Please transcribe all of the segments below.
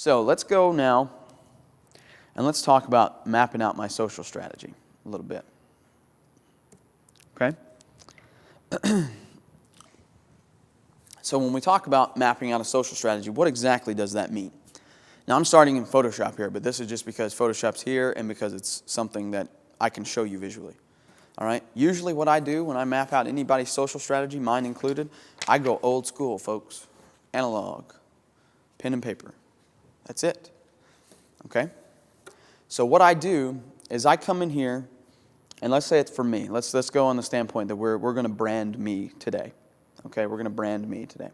So let's go now and let's talk about mapping out my social strategy a little bit. Okay? So when we talk about mapping out a social strategy, what exactly does that mean? Now I'm starting in Photoshop here, but this is just because Photoshop's here and because it's something that I can show you visually. All right? Usually what I do when I map out anybody's social strategy, mine included, I go old school, folks. Analog, pen and paper. That's it. Okay? So what I do is I come in here, and let's say it's for me. Let's go on the standpoint that we're going to brand me today. Okay? We're going to brand me today.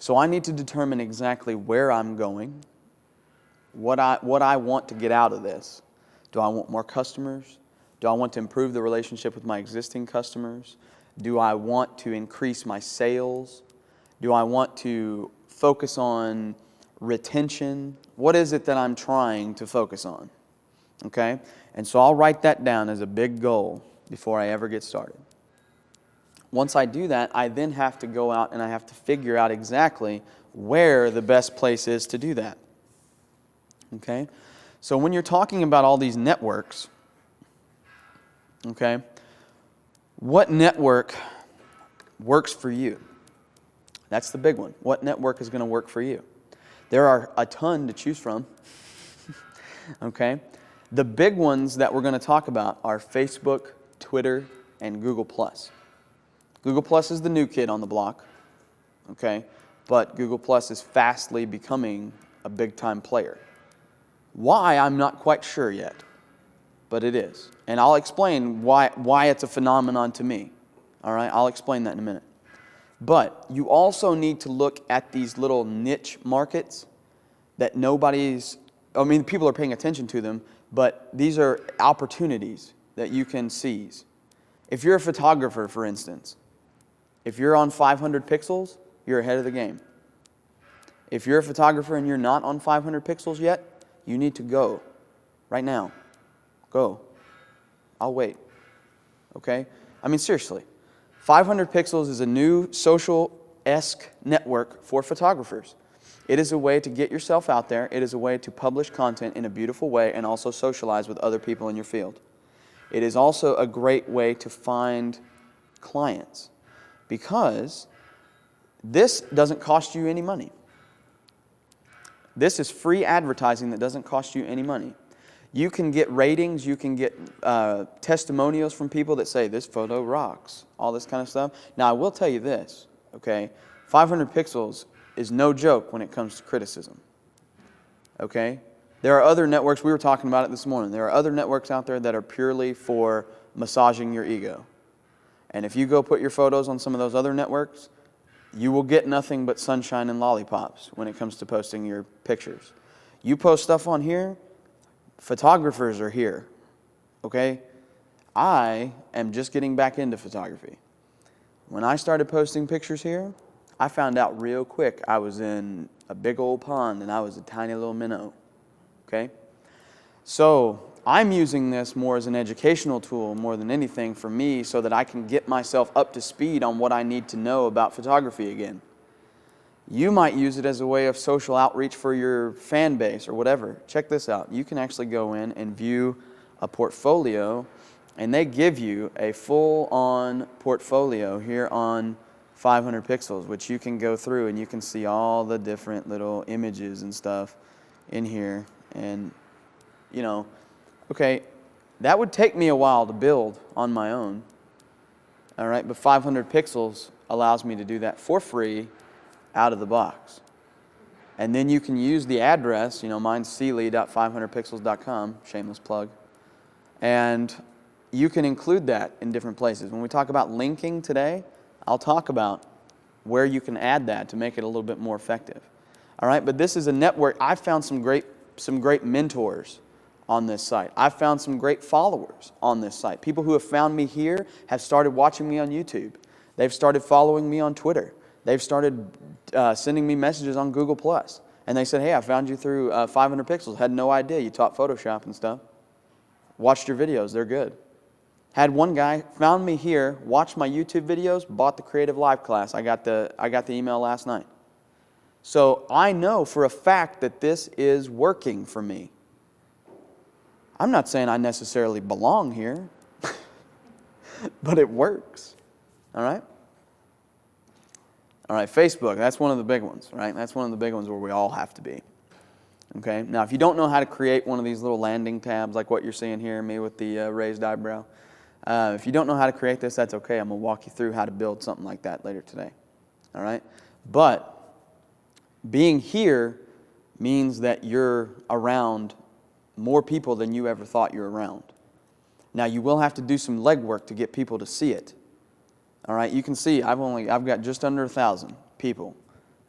So I need to determine exactly where I'm going, what I want to get out of this. Do I want more customers? Do I want to improve the relationship with my existing customers? Do I want to increase my sales? Do I want to focus on retention? What is it that I'm trying to focus on? Okay? And so I'll write that down as a big goal before I ever get started. Once I do that, I then have to go out and I have to figure out exactly where the best place is to do that. Okay? So when you're talking about all these networks, okay, what network works for you? That's the big one. What network is going to work for you? There are a ton to choose from. Okay? The big ones that we're going to talk about are Facebook, Twitter, and Google+. Google+ is the new kid on the block. Okay? But Google+ is fastly becoming a big-time player. Why, I'm not quite sure yet. But it is. And I'll explain why it's a phenomenon to me. All right? I'll explain that in a minute. But you also need to look at these little niche markets that people are paying attention to them, but these are opportunities that you can seize. If you're a photographer, for instance, if you're on 500 pixels, you're ahead of the game. If you're a photographer and you're not on 500 pixels yet, you need to go right now. Go. I'll wait. Okay? I mean, seriously. 500 pixels is a new social-esque network for photographers. It is a way to get yourself out there. It is a way to publish content in a beautiful way and also socialize with other people in your field. It is also a great way to find clients because this doesn't cost you any money. This is free advertising that doesn't cost you any money. You can get ratings, you can get testimonials from people that say, this photo rocks, all this kind of stuff. Now, I will tell you this, okay? 500 pixels is no joke when it comes to criticism, okay? There are other networks, we were talking about it this morning, there are other networks out there that are purely for massaging your ego. And if you go put your photos on some of those other networks, you will get nothing but sunshine and lollipops when it comes to posting your pictures. You post stuff on here, photographers are here, okay? I am just getting back into photography. When I started posting pictures here, I found out real quick I was in a big old pond and I was a tiny little minnow, okay? So I'm using this more as an educational tool more than anything for me so that I can get myself up to speed on what I need to know about photography again. You might use it as a way of social outreach for your fan base or whatever. Check this out. You can actually go in and view a portfolio, and they give you a full-on portfolio here on 500 pixels, which you can go through and you can see all the different little images and stuff in here. And, you know, okay, that would take me a while to build on my own. All right, but 500 pixels allows me to do that for free out of the box. And then you can use the address, mine's clee.500pixels.com, shameless plug. And you can include that in different places. When we talk about linking today, I'll talk about where you can add that to make it a little bit more effective. All right, but this is a network. I found some great mentors on this site. I've found some great followers on this site. People who have found me here have started watching me on YouTube. They've started following me on Twitter. They've started sending me messages on Google+. And they said, hey, I found you through 500 pixels. Had no idea you taught Photoshop and stuff. Watched your videos. They're good. Had one guy found me here, watched my YouTube videos, bought the Creative Live class. I got the email last night. So I know for a fact that this is working for me. I'm not saying I necessarily belong here, but it works. All right? All right, Facebook, that's one of the big ones, right? That's one of the big ones where we all have to be. Okay? Now, if you don't know how to create one of these little landing tabs like what you're seeing here, me with the raised eyebrow, if you don't know how to create this, that's okay. I'm going to walk you through how to build something like that later today. All right? But being here means that you're around more people than you ever thought you're around. Now, you will have to do some legwork to get people to see it. All right? You can see I've got just under 1,000 people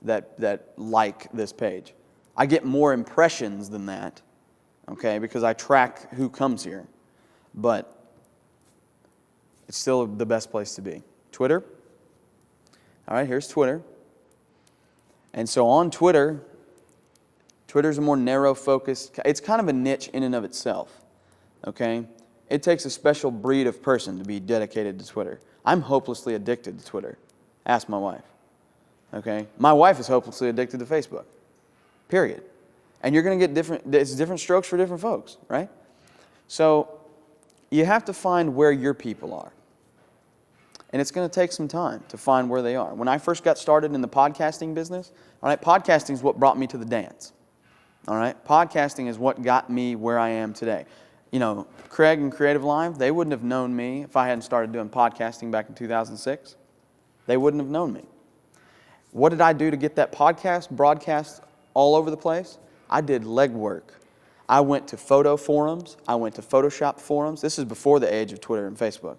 that like this page. I get more impressions than that, okay, because I track who comes here. But it's still the best place to be. Twitter. All right, here's Twitter. And so on Twitter's a more narrow focused, it's kind of a niche in and of itself, okay? It takes a special breed of person to be dedicated to Twitter. I'm hopelessly addicted to Twitter. Ask my wife, okay? My wife is hopelessly addicted to Facebook, period. And you're going to get different strokes for different folks, right? So you have to find where your people are. And it's going to take some time to find where they are. When I first got started in the podcasting business, all right, podcasting is what brought me to the dance. All right, podcasting is what got me where I am today. You know, Craig and Creative Live, they wouldn't have known me if I hadn't started doing podcasting back in 2006. They wouldn't have known me. What did I do to get that podcast broadcast all over the place? I did legwork. I went to photo forums. I went to Photoshop forums. This is before the age of Twitter and Facebook.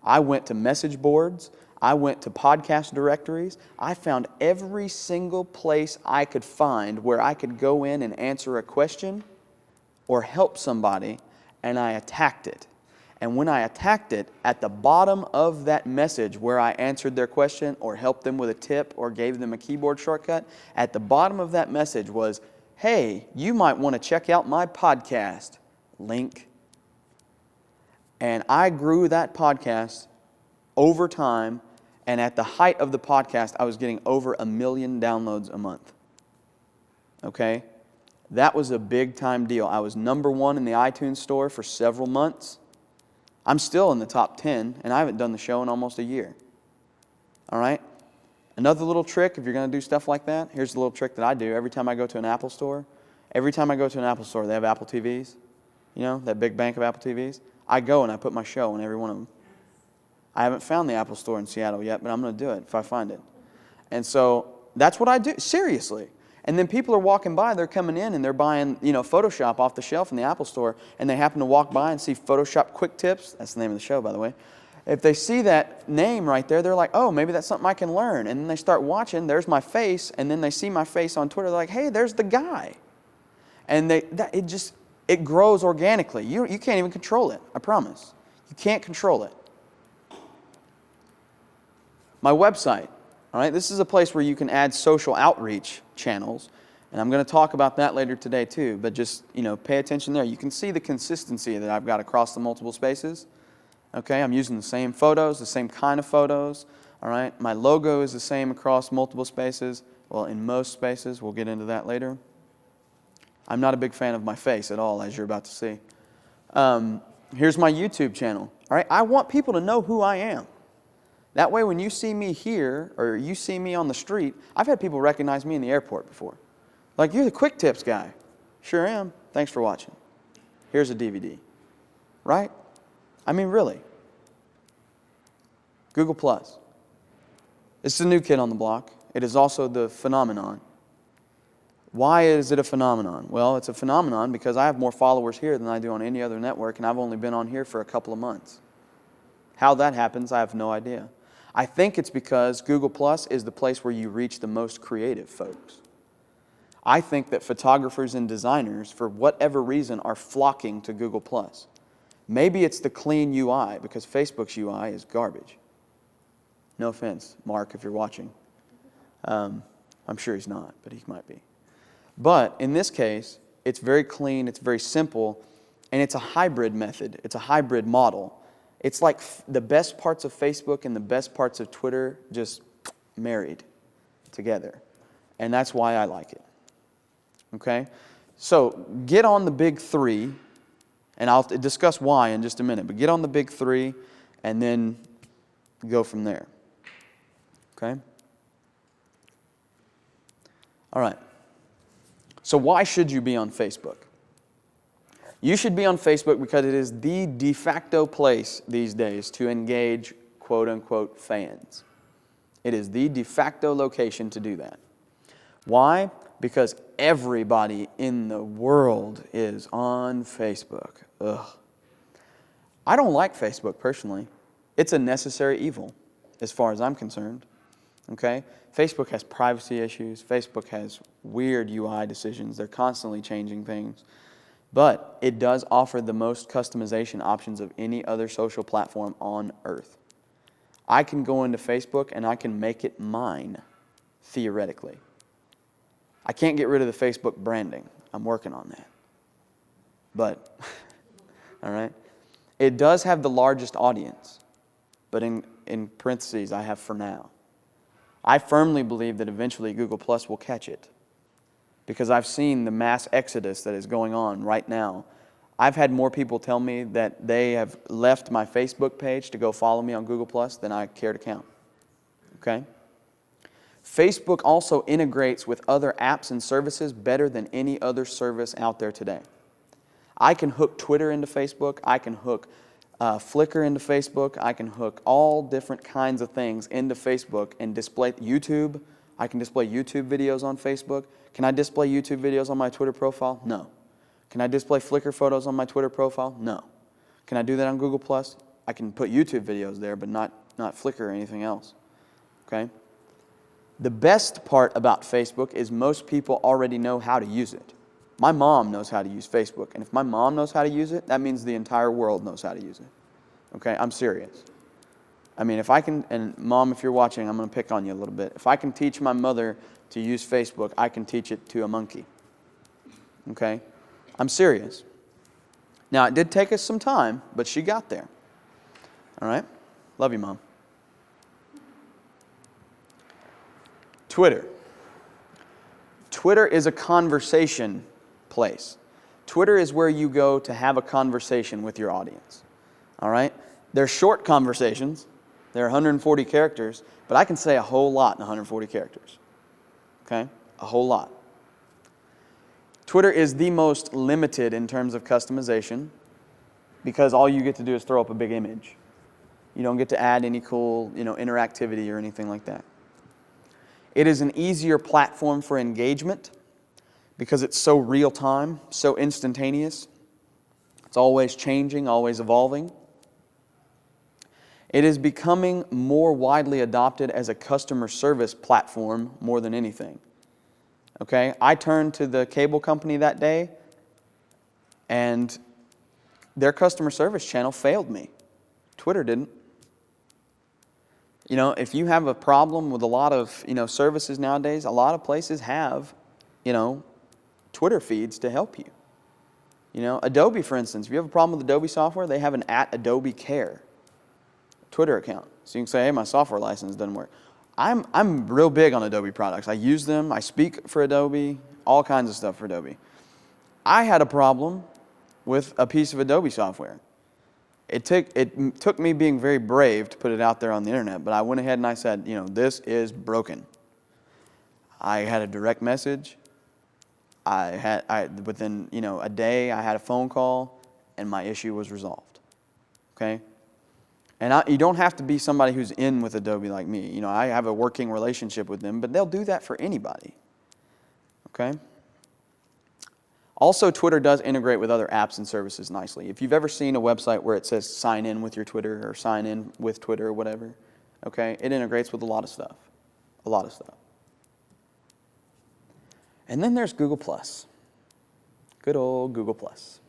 I went to message boards. I went to podcast directories. I found every single place I could find where I could go in and answer a question or help somebody, and I attacked it. And when I attacked it, at the bottom of that message where I answered their question or helped them with a tip or gave them a keyboard shortcut, at the bottom of that message was, hey, you might want to check out my podcast. Link. And I grew that podcast over time, and at the height of the podcast, I was getting over 1 million downloads a month. Okay? That was a big time deal. I was #1 in the iTunes store for several months. I'm still in the top 10, and I haven't done the show in almost a year. All right? Another little trick, if you're going to do stuff like that, here's the little trick that I do. Every time I go to an Apple store, they have Apple TVs. You know, that big bank of Apple TVs. I go and I put my show in every one of them. I haven't found the Apple store in Seattle yet, but I'm going to do it if I find it. And so that's what I do, seriously. And then people are walking by, they're coming in and they're buying, you know, Photoshop off the shelf in the Apple store, and they happen to walk by and see Photoshop Quick Tips. That's the name of the show, by the way. If they see that name right there, they're like, oh, maybe that's something I can learn. And then they start watching, there's my face, and then they see my face on Twitter, they're like, hey, there's the guy. And it grows organically. You can't even control it, I promise. You can't control it. My website, all right, this is a place where you can add social outreach channels, and I'm going to talk about that later today too, but just, you know, pay attention there. You can see the consistency that I've got across the multiple spaces. Okay, I'm using the same photos, the same kind of photos, all right? My logo is the same across multiple spaces, well, in most spaces. We'll get into that later. I'm not a big fan of my face at all, as you're about to see. Here's my YouTube channel, all right? I want people to know who I am. That way, when you see me here, or you see me on the street, I've had people recognize me in the airport before. Like, you're the Quick Tips guy. Sure am. Thanks for watching. Here's a DVD. Right? I mean, really. Google+. It's the new kid on the block. It is also the phenomenon. Why is it a phenomenon? Well, it's a phenomenon because I have more followers here than I do on any other network, and I've only been on here for a couple of months. How that happens, I have no idea. I think it's because Google Plus is the place where you reach the most creative folks. I think that photographers and designers, for whatever reason, are flocking to Google Plus. Maybe it's the clean UI, because Facebook's UI is garbage. No offense, Mark, if you're watching. I'm sure he's not, but he might be. But in this case, it's very clean, it's very simple, and it's a hybrid method. It's a hybrid model. It's like the best parts of Facebook and the best parts of Twitter just married together. And that's why I like it. Okay? So get on the big three, and I'll discuss why in just a minute, but get on the big three and then go from there. Okay? All right. So why should you be on Facebook? You should be on Facebook because it is the de facto place these days to engage quote-unquote fans. It is the de facto location to do that. Why? Because everybody in the world is on Facebook. Ugh. I don't like Facebook personally. It's a necessary evil as far as I'm concerned. Okay? Facebook has privacy issues. Facebook has weird UI decisions. They're constantly changing things. But it does offer the most customization options of any other social platform on earth. I can go into Facebook and I can make it mine, theoretically. I can't get rid of the Facebook branding. I'm working on that. But, all right? It does have the largest audience, but in parentheses, I have for now. I firmly believe that eventually Google Plus will catch it, because I've seen the mass exodus that is going on right now. I've had more people tell me that they have left my Facebook page to go follow me on Google Plus than I care to count. Okay? Facebook also integrates with other apps and services better than any other service out there today. I can hook Twitter into Facebook. I can hook Flickr into Facebook. I can hook all different kinds of things into Facebook and display YouTube. I can display YouTube videos on Facebook. Can I display YouTube videos on my Twitter profile? No. Can I display Flickr photos on my Twitter profile? No. Can I do that on Google Plus? I can put YouTube videos there, but not Flickr or anything else. Okay? The best part about Facebook is most people already know how to use it. My mom knows how to use Facebook, and if my mom knows how to use it, that means the entire world knows how to use it. Okay? I'm serious. I mean, if I can, and Mom, if you're watching, I'm going to pick on you a little bit. If I can teach my mother to use Facebook, I can teach it to a monkey. Okay? I'm serious. Now, it did take us some time, but she got there. All right? Love you, Mom. Twitter. Twitter is a conversation place. Twitter is where you go to have a conversation with your audience. All right? They're short conversations. They're 140 characters, but I can say a whole lot in 140 characters. Okay? A whole lot. Twitter is the most limited in terms of customization because all you get to do is throw up a big image. You don't get to add any cool, interactivity or anything like that. It is an easier platform for engagement because it's so real time, so instantaneous. It's always changing, always evolving. It is becoming more widely adopted as a customer service platform more than anything. Okay, I turned to the cable company that day, and their customer service channel failed me. Twitter didn't. If you have a problem with a lot of, services nowadays, a lot of places have, Twitter feeds to help you. Adobe, for instance, if you have a problem with Adobe software, they have an @AdobeCare Twitter account. So you can say, hey, my software license doesn't work. I'm real big on Adobe products. I use them. I speak for Adobe, all kinds of stuff for Adobe. I had a problem with a piece of Adobe software. It took me being very brave to put it out there on the internet, but I went ahead and I said, this is broken. I had a direct message. Within a day, I had a phone call, and my issue was resolved. Okay. And you don't have to be somebody who's in with Adobe like me. I have a working relationship with them, but they'll do that for anybody. Okay? Also, Twitter does integrate with other apps and services nicely. If you've ever seen a website where it says sign in with your Twitter or sign in with Twitter or whatever, okay, it integrates with a lot of stuff. A lot of stuff. And then there's Google Plus. Good old Google Plus.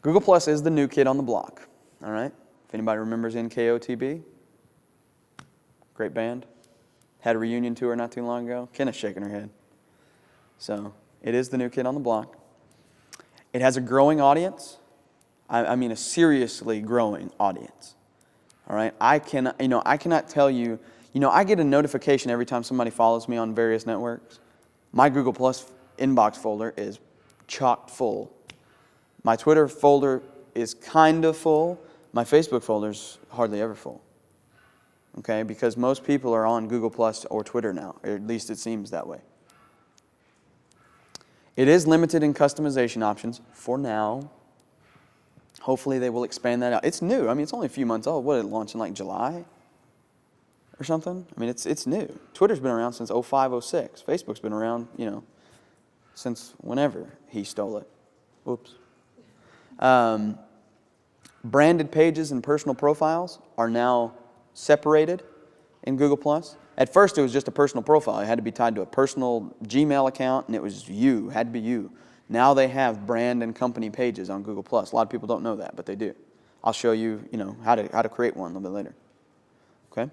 Google Plus is the new kid on the block. All right? If anybody remembers NKOTB, great band. Had a reunion tour not too long ago. Kenna's shaking her head. So it is the new kid on the block. It has a growing audience. I mean a seriously growing audience. All right? I cannot tell you, I get a notification every time somebody follows me on various networks. My Google Plus inbox folder is chock full. My Twitter folder is kind of full. My Facebook folder is hardly ever full. Okay, because most people are on Google Plus or Twitter now, or at least it seems that way. It is limited in customization options for now. Hopefully they will expand that out. It's new. I mean, it's only a few months old. What, did it launch in like July or something? I mean, it's new. Twitter's been around since 05, 06. Facebook's been around, since whenever he stole it. Whoops. Branded pages and personal profiles are now separated in Google+. At first, it was just a personal profile. It had to be tied to a personal Gmail account, and it was you, had to be you. Now they have brand and company pages on Google+. A lot of people don't know that, but they do. I'll show you, how to create one a little bit later. Okay?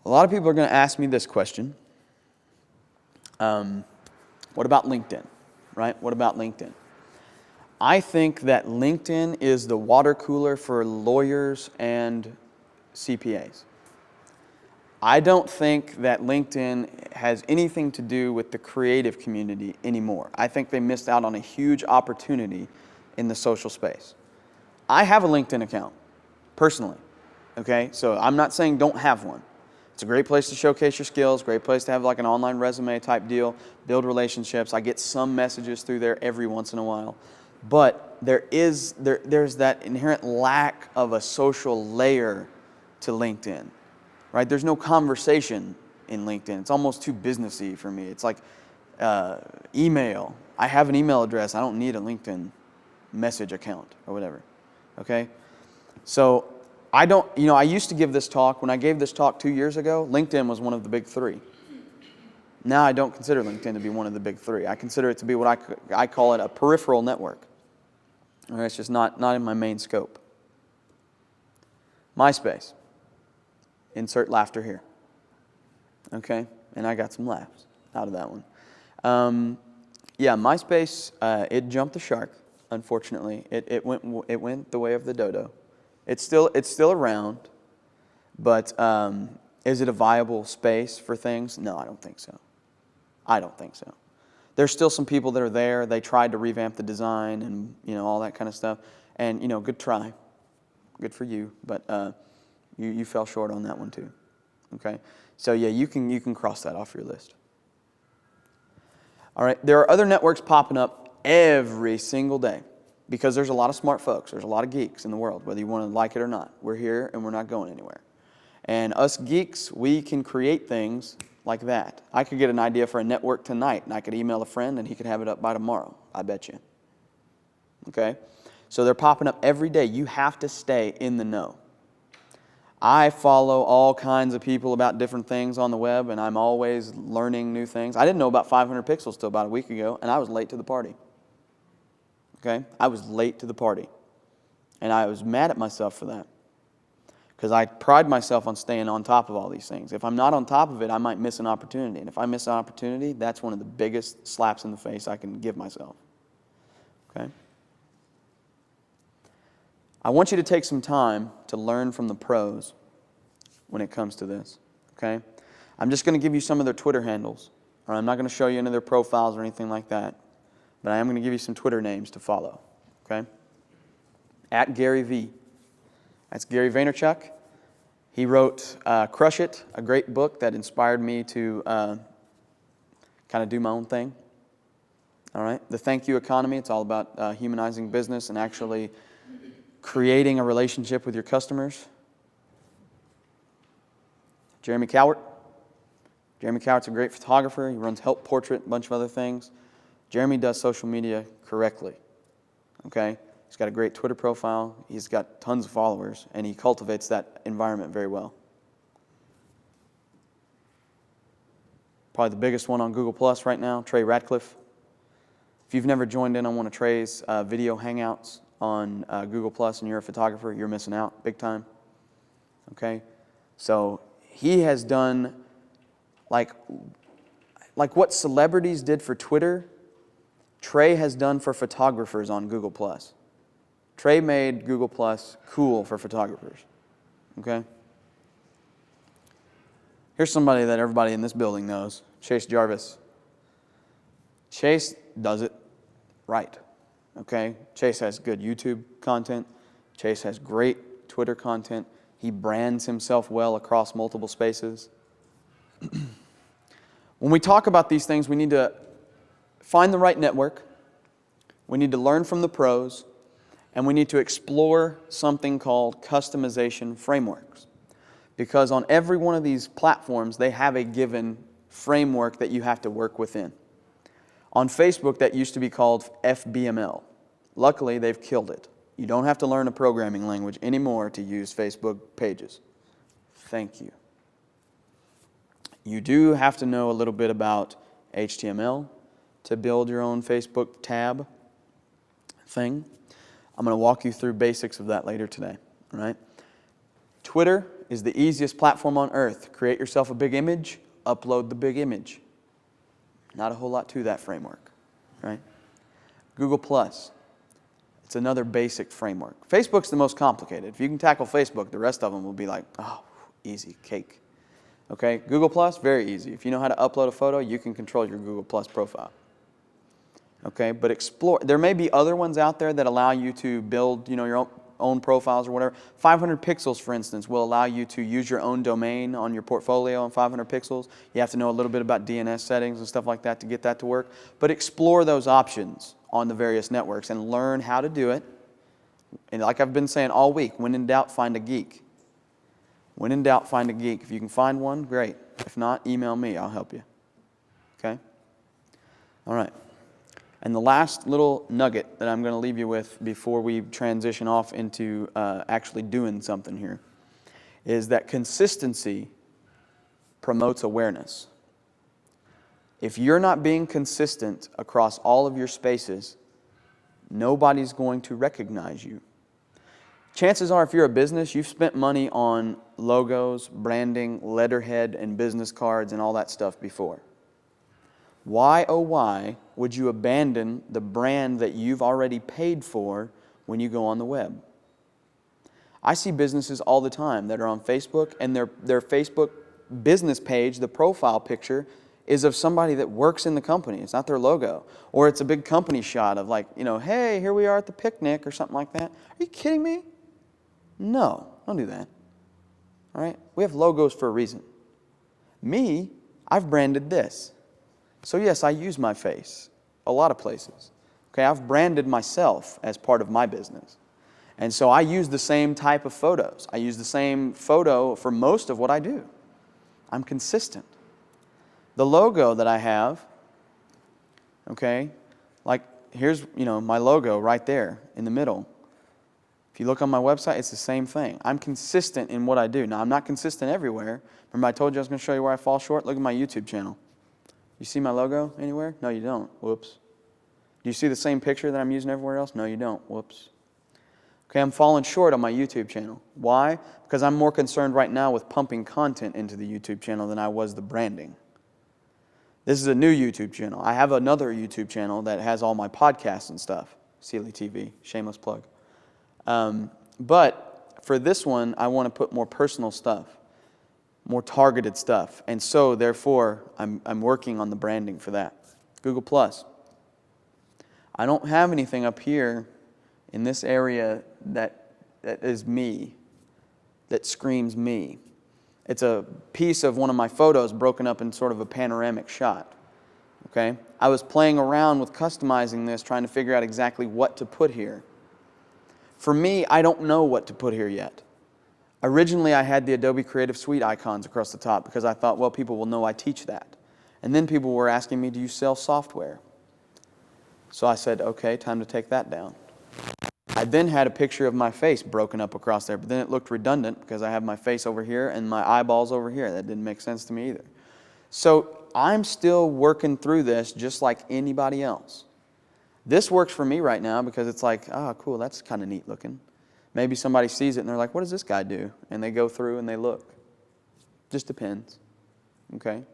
A lot of people are going to ask me this question. What about LinkedIn? Right? What about LinkedIn? I think that LinkedIn is the water cooler for lawyers and CPAs. I don't think that LinkedIn has anything to do with the creative community anymore. I think they missed out on a huge opportunity in the social space. I have a LinkedIn account, personally, okay? So I'm not saying don't have one. It's a great place to showcase your skills, great place to have like an online resume type deal, build relationships. I get some messages through there every once in a while. But there's that inherent lack of a social layer to LinkedIn, right? There's no conversation in LinkedIn. It's almost too businessy for me. It's like email. I have an email address. I don't need a LinkedIn message account or whatever, okay? So I used to give this talk. When I gave this talk 2 years ago, LinkedIn was one of the big three. Now I don't consider LinkedIn to be one of the big three. I consider it to be what I call it a peripheral network. Right, it's just not in my main scope. MySpace. Insert laughter here. Okay? And I got some laughs out of that one. MySpace, it jumped the shark, unfortunately. It went the way of the dodo. It's still around, but is it a viable space for things? No, I don't think so. I don't think so. There's still some people that are there. They tried to revamp the design and all that kind of stuff. And good try, good for you. But you fell short on that one too. Okay, so yeah, you can cross that off your list. All right, there are other networks popping up every single day because there's a lot of smart folks. There's a lot of geeks in the world, whether you want to like it or not. We're here and we're not going anywhere. And us geeks, we can create things like that. I could get an idea for a network tonight, and I could email a friend, and he could have it up by tomorrow. I bet you. Okay? So they're popping up every day. You have to stay in the know. I follow all kinds of people about different things on the web, and I'm always learning new things. I didn't know about 500 pixels till about a week ago, and I was late to the party. Okay? I was late to the party. And I was mad at myself for that. Because I pride myself on staying on top of all these things. If I'm not on top of it, I might miss an opportunity. And if I miss an opportunity, that's one of the biggest slaps in the face I can give myself. Okay? I want you to take some time to learn from the pros when it comes to this. Okay? I'm just going to give you some of their Twitter handles. Or I'm not going to show you any of their profiles or anything like that. But I am going to give you some Twitter names to follow. Okay? @GaryV. That's Gary Vaynerchuk. He wrote Crush It, a great book that inspired me to kind of do my own thing. All right? The Thank You Economy, it's all about humanizing business and actually creating a relationship with your customers. Jeremy Cowart. Jeremy Cowart's a great photographer. He runs Help Portrait, a bunch of other things. Jeremy does social media correctly. Okay? He's got a great Twitter profile. He's got tons of followers, and he cultivates that environment very well. Probably the biggest one on Google Plus right now, Trey Ratcliffe. If you've never joined in on one of Trey's video hangouts on Google Plus and you're a photographer, you're missing out big time. Okay? So he has done like what celebrities did for Twitter, Trey has done for photographers on Google Plus. Trey made Google Plus cool for photographers. Okay? Here's somebody that everybody in this building knows, Chase Jarvis. Chase does it right, okay? Chase has good YouTube content. Chase has great Twitter content. He brands himself well across multiple spaces. When we talk about these things, we need to find the right network. We need to learn from the pros. And we need to explore something called customization frameworks. Because on every one of these platforms, they have a given framework that you have to work within. On Facebook, that used to be called FBML. Luckily, they've killed it. You don't have to learn a programming language anymore to use Facebook pages. Thank you. You do have to know a little bit about HTML to build your own Facebook tab thing. I'm going to walk you through basics of that later today. All right? Twitter is the easiest platform on earth. Create yourself a big image, upload the big image. Not a whole lot to that framework. Right? Google Plus. It's another basic framework. Facebook's the most complicated. If you can tackle Facebook, the rest of them will be like, oh, easy, cake. Okay? Google Plus, very easy. If you know how to upload a photo, you can control your Google Plus profile. Okay, but explore. There may be other ones out there that allow you to build, your own profiles or whatever. 500 pixels, for instance, will allow you to use your own domain on your portfolio on 500 pixels. You have to know a little bit about DNS settings and stuff like that to get that to work. But explore those options on the various networks and learn how to do it. And like I've been saying all week, when in doubt, find a geek. When in doubt, find a geek. If you can find one, great. If not, email me. I'll help you. Okay? All right. And the last little nugget that I'm going to leave you with before we transition off into actually doing something here is that consistency promotes awareness. If you're not being consistent across all of your spaces, nobody's going to recognize you. Chances are, if you're a business, you've spent money on logos, branding, letterhead, and business cards and all that stuff before. Why, oh why, would you abandon the brand that you've already paid for when you go on the web? I see businesses all the time that are on Facebook, and their Facebook business page, the profile picture, is of somebody that works in the company. It's not their logo. Or it's a big company shot of like, hey, here we are at the picnic or something like that. Are you kidding me? No, don't do that. All right? We have logos for a reason. Me, I've branded this. So yes, I use my face a lot of places. Okay, I've branded myself as part of my business. And so I use the same type of photos. I use the same photo for most of what I do. I'm consistent. The logo that I have, okay, like here's, my logo right there in the middle. If you look on my website, it's the same thing. I'm consistent in what I do. Now, I'm not consistent everywhere. Remember I told you I was going to show you where I fall short? Look at my YouTube channel. You see my logo anywhere? No, you don't. Whoops. Do you see the same picture that I'm using everywhere else? No, you don't. Whoops. Okay, I'm falling short on my YouTube channel. Why? Because I'm more concerned right now with pumping content into the YouTube channel than I was the branding. This is a new YouTube channel. I have another YouTube channel that has all my podcasts and stuff. Sealy TV, shameless plug. But for this one, I want to put more personal stuff, more targeted stuff. And so, therefore, I'm working on the branding for that. Google Plus. I don't have anything up here in this area that is me, that screams me. It's a piece of one of my photos broken up in sort of a panoramic shot. Okay? I was playing around with customizing this, trying to figure out exactly what to put here. For me, I don't know what to put here yet. Originally, I had the Adobe Creative Suite icons across the top because I thought, well, people will know I teach that. And then people were asking me, do you sell software? So I said, okay, time to take that down. I then had a picture of my face broken up across there, but then it looked redundant because I have my face over here and my eyeballs over here. That didn't make sense to me either. So I'm still working through this just like anybody else. This works for me right now because it's like, oh, cool, that's kind of neat looking. Maybe somebody sees it and they're like, what does this guy do? And they go through and they look. Just depends. Okay?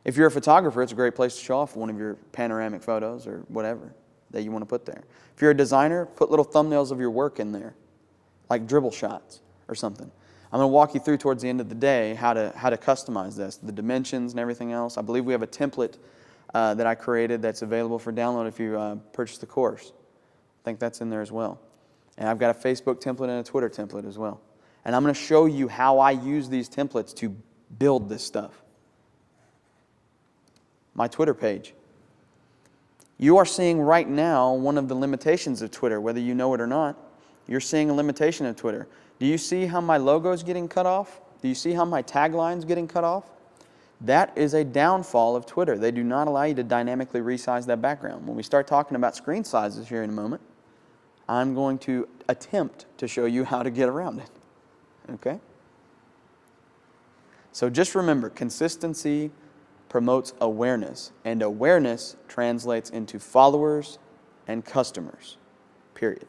If you're a photographer, it's a great place to show off one of your panoramic photos or whatever that you want to put there. If you're a designer, put little thumbnails of your work in there, like dribble shots or something. I'm going to walk you through towards the end of the day how to customize this, the dimensions and everything else. I believe we have a template that I created that's available for download if you purchase the course. I think that's in there as well. And I've got a Facebook template and a Twitter template as well. And I'm going to show you how I use these templates to build this stuff. My Twitter page. You are seeing right now one of the limitations of Twitter, whether you know it or not. You're seeing a limitation of Twitter. Do you see how my logo is getting cut off? Do you see how my tagline is getting cut off? That is a downfall of Twitter. They do not allow you to dynamically resize that background. When we start talking about screen sizes here in a moment, I'm going to attempt to show you how to get around it. Okay? So just remember, consistency promotes awareness, and awareness translates into followers and customers, period.